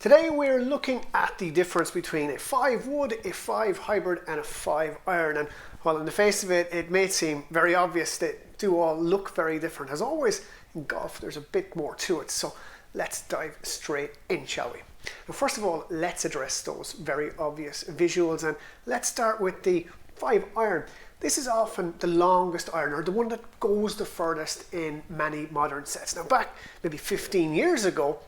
Today we're looking at the difference between a 5 wood, a 5 hybrid and a 5 iron, and while on the face of it, it may seem very obvious, they do all look very different. As always in golf, there's a bit more to it, so let's dive straight in, shall we? Now, first of all, let's address those very obvious visuals, and let's start with the 5 iron. This is often the longest iron, or the one that goes the furthest in many modern sets. Now, back maybe 15 years ago,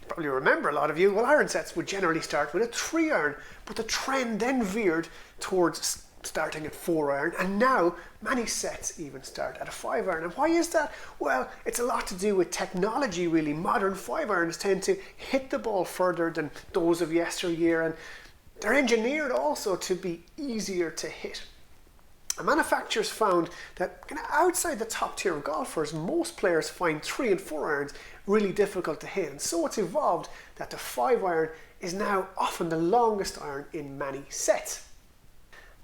probably remember a lot of you, well, iron sets would generally start with a 3 iron, but the trend then veered towards starting at 4 iron, and now many sets even start at a 5 iron. And why is that? Well, it's a lot to do with technology, really. Modern 5 irons tend to hit the ball further than those of yesteryear, and they're engineered also to be easier to hit. And manufacturers found that outside the top tier of golfers, most players find 3 and 4 irons really difficult to hit, and so it's evolved that the 5 iron is now often the longest iron in many sets.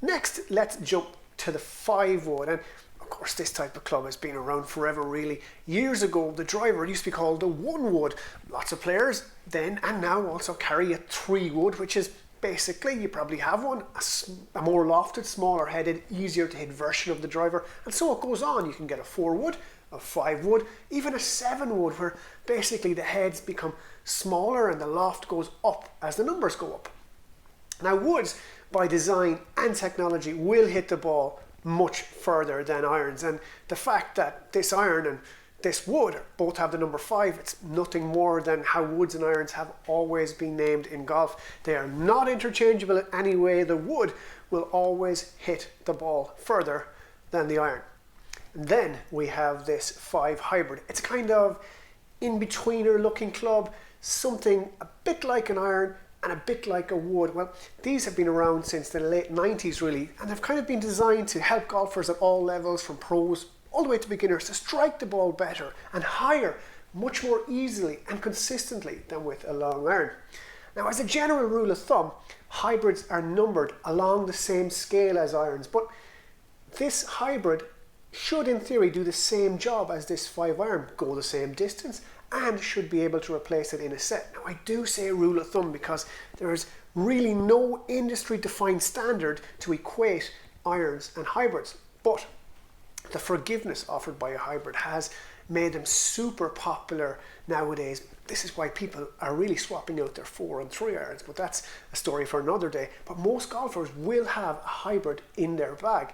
Next, let's jump to the 5 wood, and of course this type of club has been around forever really. Years ago the driver used to be called the 1 wood. Lots of players then and now also carry a 3 wood, which is basically, you probably have one, a more lofted, smaller headed, easier to hit version of the driver, and so it goes on. You can get a 4 wood, a 5 wood, even a 7 wood, where basically the heads become smaller and the loft goes up as the numbers go up. Now, woods by design and technology will hit the ball much further than irons, and the fact that this iron and this wood both have the number 5, it's nothing more than how woods and irons have always been named in golf. They are not interchangeable in any way. The wood will always hit the ball further than the iron. And then we have this 5 hybrid. It's kind of in-betweener looking club, something a bit like an iron and a bit like a wood. Well, these have been around since the late 90s really, and they've kind of been designed to help golfers at all levels, from pros all the way to beginners, to strike the ball better and higher much more easily and consistently than with a long iron. Now, as a general rule of thumb, hybrids are numbered along the same scale as irons, but this hybrid should in theory do the same job as this 5 iron, go the same distance, and should be able to replace it in a set. Now, I do say rule of thumb because there is really no industry defined standard to equate irons and hybrids, but the forgiveness offered by a hybrid has made them super popular nowadays. This is why people are really swapping out their 4 and 3 irons, but that's a story for another day. But most golfers will have a hybrid in their bag.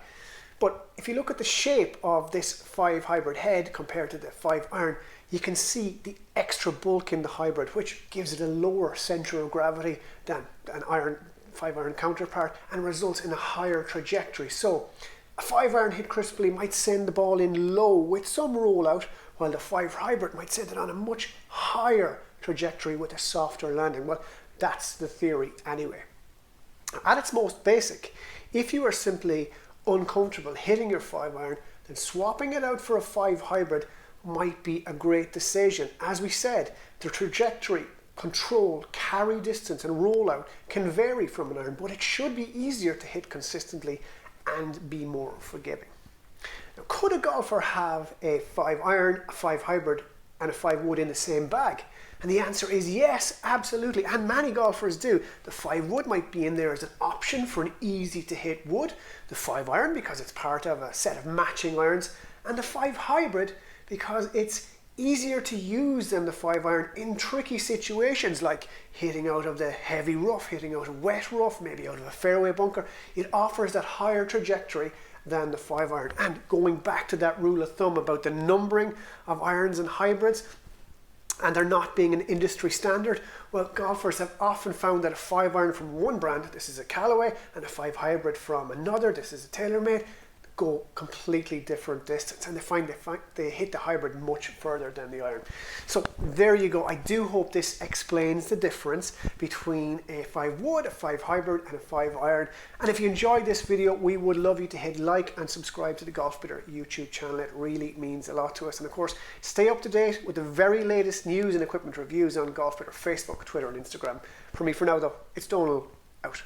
But if you look at the shape of this 5 hybrid head compared to the 5 iron, you can see the extra bulk in the hybrid, which gives it a lower center of gravity than an 5 iron counterpart, and results in a higher trajectory. So a 5 iron hit crisply might send the ball in low with some rollout, while the 5 hybrid might send it on a much higher trajectory with a softer landing. Well, that's the theory anyway. At its most basic, if you are simply uncomfortable hitting your 5 iron, then swapping it out for a 5 hybrid might be a great decision. As we said, the trajectory, control, carry distance and rollout can vary from an iron, but it should be easier to hit consistently and be more forgiving. Now, could a golfer have a 5 iron, a 5 hybrid and a 5 wood in the same bag? And the answer is yes, absolutely, and many golfers do. The 5 wood might be in there as an option for an easy to hit wood, the 5 iron because it's part of a set of matching irons, and the 5 hybrid because it's easier to use than the 5 iron in tricky situations like hitting out of the heavy rough, hitting out of wet rough, maybe out of a fairway bunker. It offers that higher trajectory than the 5 iron. And going back to that rule of thumb about the numbering of irons and hybrids and there not being an industry standard, well, golfers have often found that a 5 iron from one brand, this is a Callaway, and a 5 hybrid from another, this is a TaylorMade, go completely different distance, and they hit the hybrid much further than the iron. So there you go. I do hope this explains the difference between a 5 wood, a 5 hybrid and a 5 iron. And if you enjoyed this video, we would love you to hit like and subscribe to the Golfbidder YouTube channel. It really means a lot to us. And of course, stay up to date with the very latest news and equipment reviews on Golfbidder, Facebook, Twitter and Instagram. For me for now though, it's Donal, out.